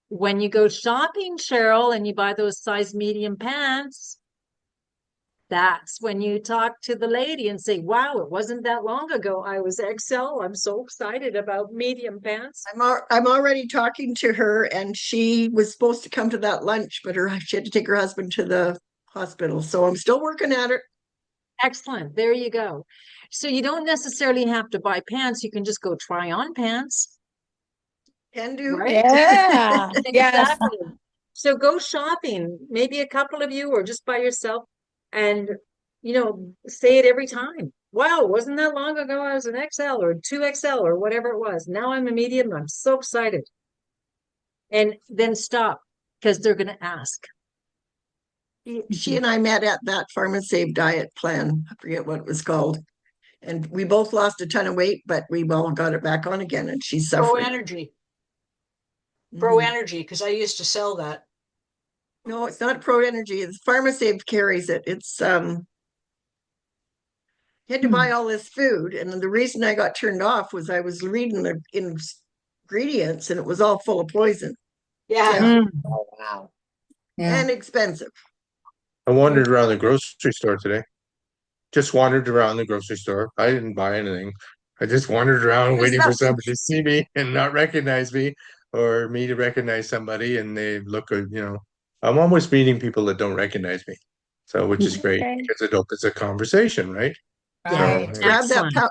Speaker 3: When you go shopping, Cheryl, and you buy those size medium pants, that's when you talk to the lady and say, wow, it wasn't that long ago I was XL. I'm so excited about medium pants.
Speaker 1: I'm already talking to her, and she was supposed to come to that lunch, but she had to take her husband to the hospital. So I'm still working at it.
Speaker 3: Excellent. There you go. So you don't necessarily have to buy pants. You can just go try on pants.
Speaker 1: Can do.
Speaker 3: Right?
Speaker 4: Yeah. Yes.
Speaker 3: Exactly. So go shopping, maybe a couple of you or just by yourself, and say it every time. Wow, wasn't that long ago I was an XL or 2XL or whatever it was. Now I'm a medium. I'm so excited. And then stop, because they're going to ask.
Speaker 1: She and I met at that Farm and Save diet plan. I forget what it was called. And we both lost a ton of weight, but we all got it back on again, and she's
Speaker 5: Pro
Speaker 1: suffering.
Speaker 5: Energy.
Speaker 1: Mhm.
Speaker 5: Pro Energy, because I used to sell that.
Speaker 1: No, it's not Pro Energy. It's Farm and Save carries it. It's you had to buy all this food, and the reason I got turned off was I was reading the ingredients, and it was all full of poison.
Speaker 5: Yeah.
Speaker 7: Oh, wow.
Speaker 1: And expensive.
Speaker 2: I wandered around the grocery store today. Just wandered around the grocery store. I didn't buy anything. I just wandered around waiting for somebody to see me and not recognize me, or me to recognize somebody, and they look, I'm almost meeting people that don't recognize me. So, which is great
Speaker 4: Okay.
Speaker 2: because it opens a conversation, right?
Speaker 4: Right.
Speaker 2: So,
Speaker 1: Grab that
Speaker 3: Excellent.
Speaker 1: pouch.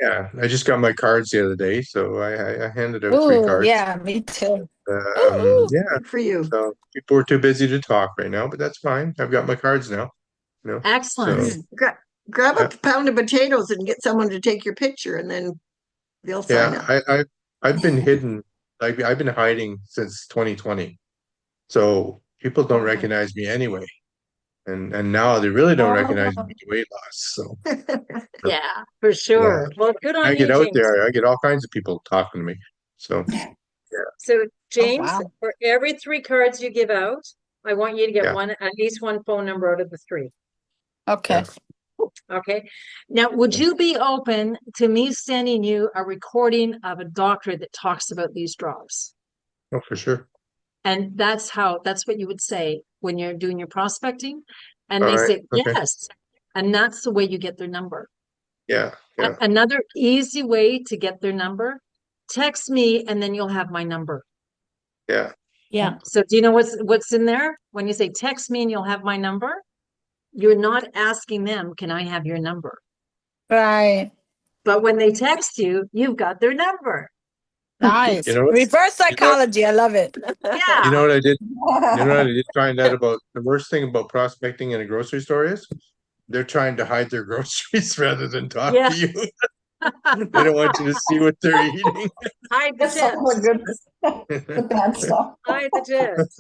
Speaker 2: yeah, I just got my cards the other day, so I handed out 3
Speaker 4: Ooh,
Speaker 2: cards.
Speaker 4: yeah, me too.
Speaker 2: Yeah,
Speaker 1: Good for you.
Speaker 2: so people are too busy to talk right now, but that's fine. I've got my cards now,
Speaker 3: Excellent.
Speaker 2: so
Speaker 1: Gra- grab
Speaker 2: Yeah.
Speaker 1: a pound of potatoes and get someone to take your picture, and then they'll sign
Speaker 2: Yeah,
Speaker 1: up.
Speaker 2: I've been hidden, like I've been hiding since 2020. So people don't recognize me anyway. And now they really don't recognize me to weight loss. So
Speaker 3: Yeah, for
Speaker 2: yeah.
Speaker 3: sure. Well, good
Speaker 2: I
Speaker 3: on
Speaker 2: get
Speaker 3: you,
Speaker 2: out
Speaker 3: James.
Speaker 2: there, I get all kinds of people talking to me. So
Speaker 3: So James,
Speaker 4: wow.
Speaker 3: for every 3 cards you give out, I want you to get
Speaker 2: Yeah.
Speaker 3: at least one phone number out of the 3.
Speaker 4: Okay.
Speaker 3: Okay. Now, would you be open to me sending you a recording of a doctor that talks about these drops?
Speaker 2: oh, for sure.
Speaker 3: And that's what you would say when you're doing your prospecting. And
Speaker 2: All
Speaker 3: they
Speaker 2: right.
Speaker 3: say,
Speaker 2: Okay.
Speaker 3: yes. And that's the way you get their number.
Speaker 2: Yeah. Yeah.
Speaker 3: Another easy way to get their number, text me and then you'll have my number.
Speaker 2: Yeah.
Speaker 10: Yeah.
Speaker 3: So do you know what's in there? When you say text me and you'll have my number, you're not asking them, can I have your number?
Speaker 4: Right.
Speaker 3: But when they text you, you've got their number.
Speaker 4: Nice.
Speaker 2: You know what?
Speaker 4: Reverse
Speaker 2: You know,
Speaker 4: psychology. I love it.
Speaker 2: you
Speaker 3: Yeah.
Speaker 2: know what I did? You know what I did find out about the worst thing about prospecting in a grocery store is they're trying to hide their groceries rather than talk
Speaker 3: Yeah.
Speaker 2: to you. They don't want you to see what they're eating.
Speaker 3: Hide the
Speaker 7: That's all the
Speaker 3: tips.
Speaker 7: goodness. The bad stuff.
Speaker 3: Hide the tips.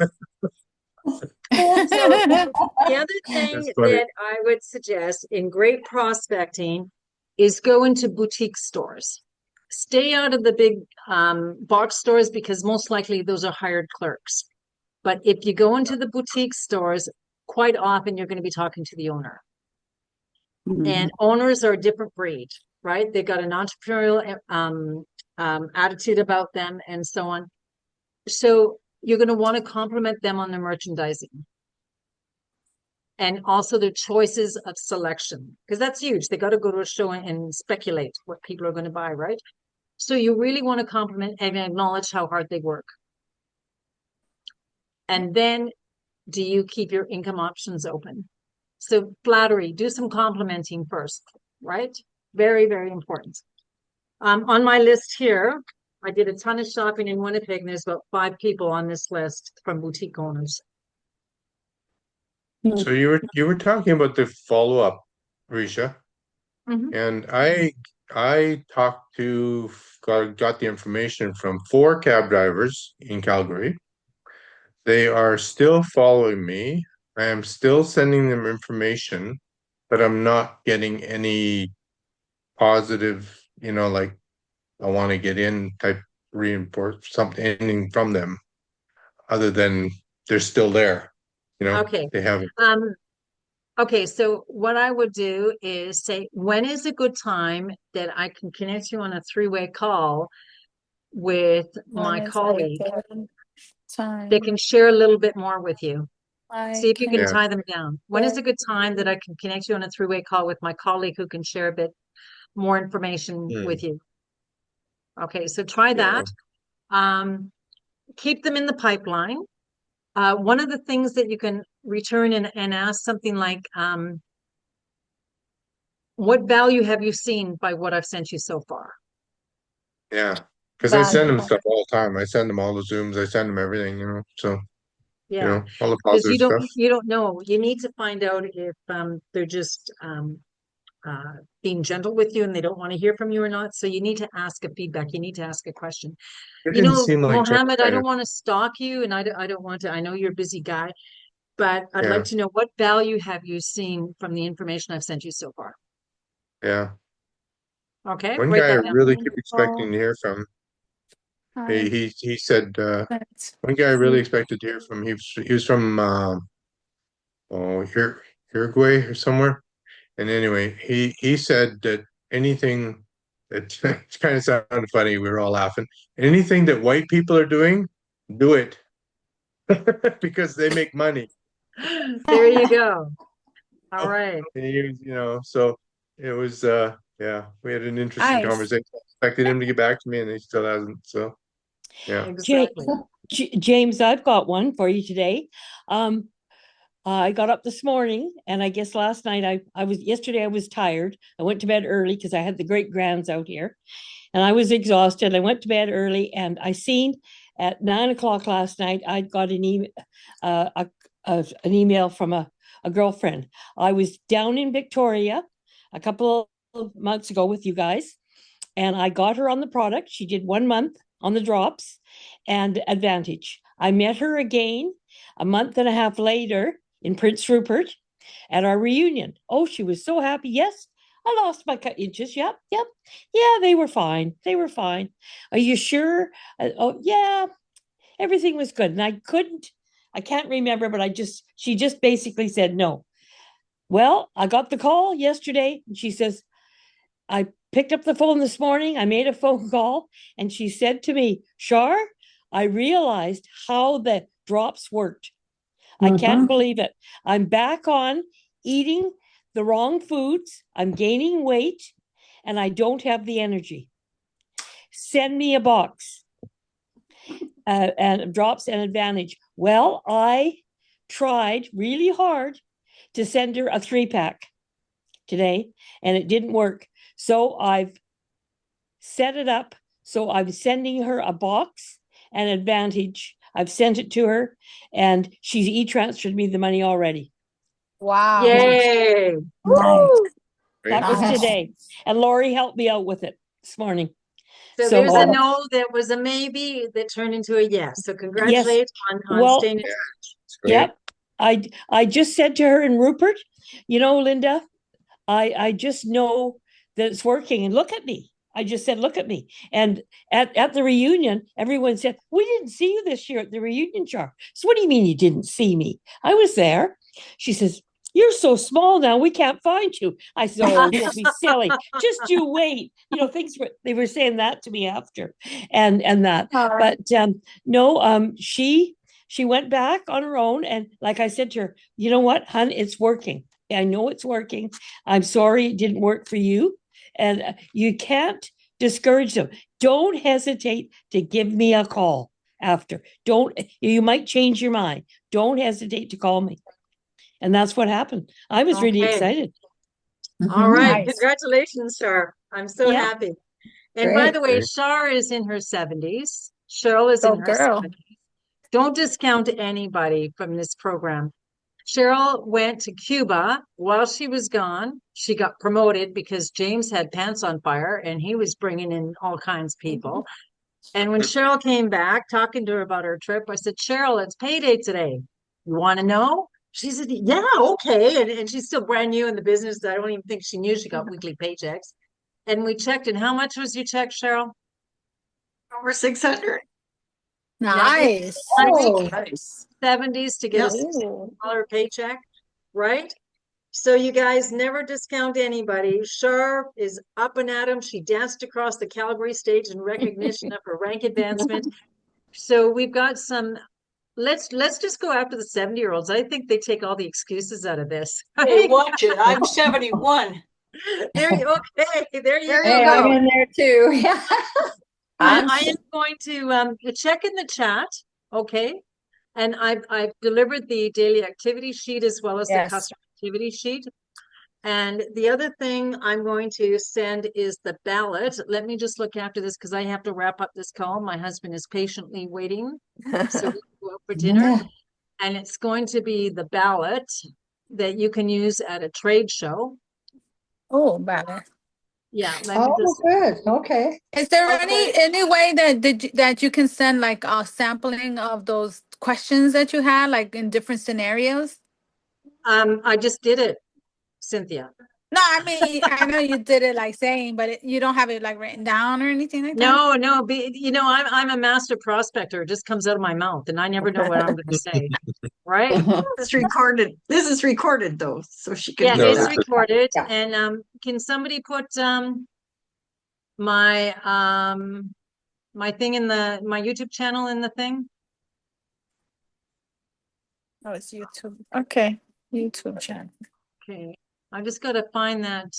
Speaker 3: So the other thing
Speaker 2: That's funny.
Speaker 3: that I would suggest in great prospecting is go into boutique stores. Stay out of the big box stores because most likely those are hired clerks. But if you go into the boutique stores, quite often you're going to be talking to the owner. And owners are a different breed, right? They've got an entrepreneurial attitude about them and so on. So you're going to want to compliment them on their merchandising and also their choices of selection, because that's huge. They got to go to a show and speculate what people are going to buy, right? So you really want to compliment and acknowledge how hard they work. And then do you keep your income options open? So flattery, do some complimenting first, right? Very, very important. On my list here, I did a ton of shopping in Winnipeg, and there's about 5 people on this list from boutique owners.
Speaker 2: So you were talking about the follow-up, Risha,
Speaker 3: Mhm.
Speaker 2: and I talked to got the information from 4 cab drivers in Calgary. They are still following me. I am still sending them information, but I'm not getting any positive, like I want to get in type reinforce something anything from them other than they're still there.
Speaker 3: Okay.
Speaker 2: They haven't.
Speaker 3: Okay, so what I would do is say, when is a good time that I can connect you on a 3-way call with my colleague that can share a little bit more with you? See if you can
Speaker 2: Yeah.
Speaker 3: tie them down. When is a good time that I can connect you on a 3-way call with my colleague who can share a bit more information with you? Okay, so try that. Keep them in the pipeline. One of the things that you can return and ask something like, what value have you seen by what I've sent you so far?
Speaker 2: Yeah. Because I send them stuff all the time. I send them all the Zooms. I send them everything, So,
Speaker 3: Yeah,
Speaker 2: all the
Speaker 3: because
Speaker 2: positive stuff.
Speaker 3: you don't know. You need to find out if they're just being gentle with you and they don't want to hear from you or not. So you need to ask a feedback. You need to ask a question.
Speaker 2: It didn't seem like
Speaker 3: Mohammed, I
Speaker 2: kind
Speaker 3: don't
Speaker 2: of,
Speaker 3: want to stalk you, and I don't want to. I know you're a busy guy, but I'd
Speaker 2: yeah,
Speaker 3: like to know, what value have you seen from the information I've sent you so far?
Speaker 2: yeah.
Speaker 3: Okay,
Speaker 2: One
Speaker 3: write
Speaker 2: guy I
Speaker 3: that down.
Speaker 2: really keep expecting to hear from. He said one guy I really expected to hear from. He was from Uruguay or somewhere. And anyway, he said that anything that it kind of sounded funny. We were all laughing. Anything that white people are doing, do it because they make money.
Speaker 3: There you go. All right.
Speaker 2: And so it was yeah, we had an interesting
Speaker 4: Nice.
Speaker 2: conversation. I expected him to get back to me and he still hasn't. So yeah.
Speaker 3: Exactly.
Speaker 10: James, I've got one for you today. I got up this morning, and I guess last night yesterday I was tired. I went to bed early because I had the great grands out here, and I was exhausted. I went to bed early, and I seen at 9 o'clock last night I got an email from a girlfriend. I was down in Victoria, a couple of months ago with you guys, and I got her on the product. She did 1 month on the drops and Advantage. I met her again a month and a half later in Prince Rupert at our reunion. Oh, she was so happy. Yes, I lost my inches. Yep. Yeah, they were fine. They were fine. Are you sure? Oh, yeah, everything was good. And I can't remember, but she just basically said no. Well, I got the call yesterday, and she says, I picked up the phone this morning. I made a phone call, and she said to me, Shar, I realized how the drops worked. I can't believe it. I'm back on eating the wrong foods. I'm gaining weight, and I don't have the energy. Send me a box and drops and Advantage. Well, I tried really hard to send her a 3-pack today, and it didn't work. So I've set it up. So I'm sending her a box and Advantage. I've sent it to her, and she's e-transferred me the money already.
Speaker 4: Wow.
Speaker 3: Yay.
Speaker 4: Nice.
Speaker 10: That was
Speaker 7: Nice.
Speaker 10: today. And Lori helped me out with it this morning.
Speaker 3: So
Speaker 10: So,
Speaker 3: there's a no that was a maybe that turned into a yes. So congratulations on
Speaker 10: Well,
Speaker 3: staying in
Speaker 2: It's great.
Speaker 10: Yep. I just said to her in Rupert, Linda, I just know that it's working, and look at me. I just said, look at me. And at the reunion, everyone said, we didn't see you this year at the reunion, Char. So what do you mean you didn't see me? I was there. She says, you're so small now, we can't find you. I said, oh, don't be silly. Just you wait. They were saying that to me after and that. But no, she went back on her own. And like I said to her, you know what, hun, it's working. I know it's working. I'm sorry it didn't work for you. And you can't discourage them. Don't hesitate to give me a call after. You might change your mind. Don't hesitate to call me. And that's what happened. I was really
Speaker 3: Okay.
Speaker 10: excited.
Speaker 3: All right.
Speaker 4: Nice.
Speaker 3: Congratulations, Shar. I'm so
Speaker 10: Yeah.
Speaker 3: happy. And by
Speaker 7: Great.
Speaker 3: the way, Shar is in her 70s. Cheryl is
Speaker 4: Go
Speaker 3: in her
Speaker 4: girl.
Speaker 3: 70s. Don't discount anybody from this program. Cheryl went to Cuba. While she was gone, she got promoted because James had pants on fire and he was bringing in all kinds of people. And when Cheryl came back, talking to her about her trip, I said, Cheryl, it's payday today. You want to know? She said, yeah, okay. And she's still brand new in the business. I don't even think she knew she got weekly paychecks. And we checked. And how much was your check, Cheryl?
Speaker 1: Over 600.
Speaker 4: Nice.
Speaker 7: Oh,
Speaker 4: Nice.
Speaker 3: 70s to get a
Speaker 4: Ooh.
Speaker 3: $6 paycheck, right? So you guys never discount anybody. Shar is up and at 'em. She danced across the Calgary stage in recognition of her rank advancement. So we've got some. Let's just go after the 70-year-olds. I think they take all the excuses out of this.
Speaker 5: Hey, watch it. I'm 71.
Speaker 3: There you okay. There you
Speaker 7: hey, I'm
Speaker 3: go.
Speaker 7: in there too. Yeah.
Speaker 3: I am going to check in the chat, okay? And I've delivered the daily activity sheet as well as the
Speaker 4: Yes.
Speaker 3: customer activity sheet. And the other thing I'm going to send is the ballot. Let me just look after this because I have to wrap up this call. My husband is patiently waiting. So we can go out for dinner.
Speaker 7: Yeah.
Speaker 3: And it's going to be the ballot that you can use at a trade show.
Speaker 4: Oh, better.
Speaker 3: Yeah, let me
Speaker 7: Oh,
Speaker 3: just
Speaker 7: good. Okay.
Speaker 4: Is there
Speaker 3: Okay.
Speaker 4: any way that you can send like a sampling of those questions that you had, like in different scenarios?
Speaker 3: I just did it, Cynthia.
Speaker 4: No, I mean, I know you did it like saying, but you don't have it like written down or anything like that?
Speaker 3: No, I'm a master prospector. It just comes out of my mouth and I never know what I'm gonna say. Right?
Speaker 1: This is recorded. This is recorded though, so she can
Speaker 3: Yeah,
Speaker 2: No,
Speaker 1: hear
Speaker 3: it's
Speaker 1: that.
Speaker 3: recorded.
Speaker 7: Yeah.
Speaker 3: And can somebody put my my thing in my YouTube channel in the thing?
Speaker 4: Oh, it's YouTube. Okay, YouTube channel.
Speaker 3: Okay. I just gotta find that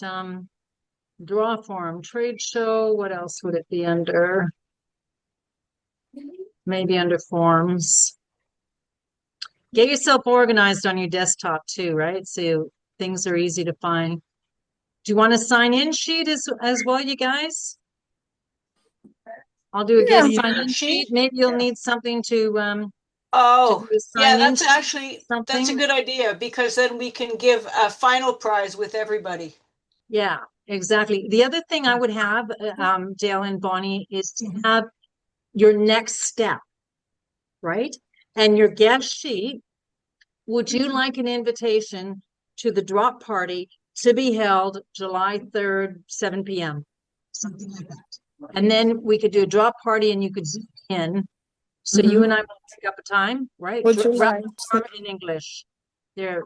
Speaker 3: draw form, trade show. What else would it be under? Maybe under forms. Get yourself organized on your desktop too, right? So things are easy to find. Do you want a sign in sheet as well, you guys? I'll do a
Speaker 4: Yeah.
Speaker 3: get sign in sheet. Maybe you'll need something to
Speaker 5: Oh,
Speaker 3: do a
Speaker 5: yeah,
Speaker 3: sign in
Speaker 5: that's
Speaker 3: sheet,
Speaker 5: actually, that's a
Speaker 3: something.
Speaker 5: good idea because then we can give a final prize with everybody.
Speaker 3: Yeah, exactly. The other thing I would have, Dale and Bonnie, is to have your next step, right? And your guest sheet. Would you like an invitation to the drop party to be held July 3rd, 7 p.m.? Something like that. And then we could do a drop party and you could zoom in. So you and I will pick up a time, right?
Speaker 4: Would you
Speaker 3: Wrap
Speaker 4: like
Speaker 3: the form in English. There,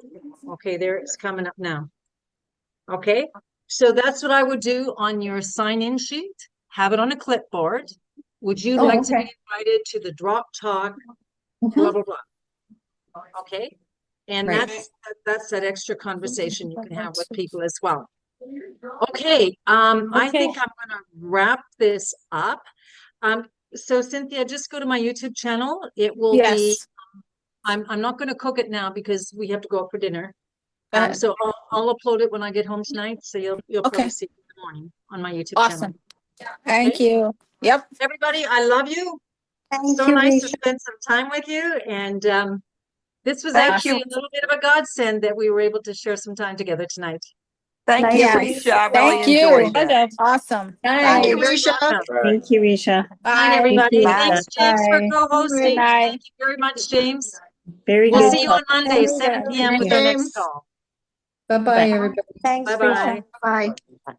Speaker 3: okay, there it's coming up now. Okay, so that's what I would do on your sign-in sheet. Have it on a clipboard. Would you
Speaker 7: Oh,
Speaker 3: like to
Speaker 7: okay.
Speaker 3: be invited to the drop talk?
Speaker 7: Mhm.
Speaker 3: Blah blah blah. Okay, and
Speaker 7: Right.
Speaker 3: that's that extra conversation you can have with people as well. Okay, I
Speaker 10: Okay.
Speaker 3: think I'm gonna wrap this up. So Cynthia, just go to my YouTube channel. It will be.
Speaker 4: Yes.
Speaker 3: I'm not gonna cook it now because we have to go out for dinner.
Speaker 4: Uh,
Speaker 3: So I'll upload it when I get home tonight. So you'll
Speaker 4: Okay.
Speaker 3: probably see it in the morning on my YouTube channel.
Speaker 4: Awesome. Thank
Speaker 3: Okay.
Speaker 4: you. Yep.
Speaker 3: Everybody, I love you.
Speaker 7: Thank
Speaker 3: So
Speaker 7: you,
Speaker 3: nice to
Speaker 7: Risha.
Speaker 3: spend some time with you. And this was
Speaker 9: Thank
Speaker 3: actually
Speaker 9: you.
Speaker 3: a little bit of a godsend that we were able to share some time together tonight.
Speaker 9: Thank
Speaker 7: Nice
Speaker 9: you,
Speaker 7: to
Speaker 9: Risha. I really
Speaker 4: Thank you.
Speaker 9: enjoyed
Speaker 10: I
Speaker 9: it.
Speaker 10: know.
Speaker 4: Awesome.
Speaker 1: Thank you,
Speaker 3: You're very
Speaker 1: Risha.
Speaker 3: welcome.
Speaker 6: Thank you, Risha.
Speaker 3: Night,
Speaker 4: Bye.
Speaker 3: everybody.
Speaker 6: Thank you,
Speaker 9: Bye.
Speaker 3: Thanks, James, for
Speaker 7: Bye.
Speaker 3: co-hosting.
Speaker 4: Night.
Speaker 3: Thank you very much, James.
Speaker 6: Very
Speaker 3: We'll
Speaker 6: good
Speaker 3: see you
Speaker 6: talk.
Speaker 3: on Monday,
Speaker 7: Thanks,
Speaker 3: 7 p.m. with
Speaker 1: Thanks,
Speaker 3: our next
Speaker 1: James.
Speaker 3: call.
Speaker 7: Bye-bye,
Speaker 6: Bye.
Speaker 7: everybody.
Speaker 9: Thanks,
Speaker 3: Bye-bye.
Speaker 9: Risha.
Speaker 7: Bye.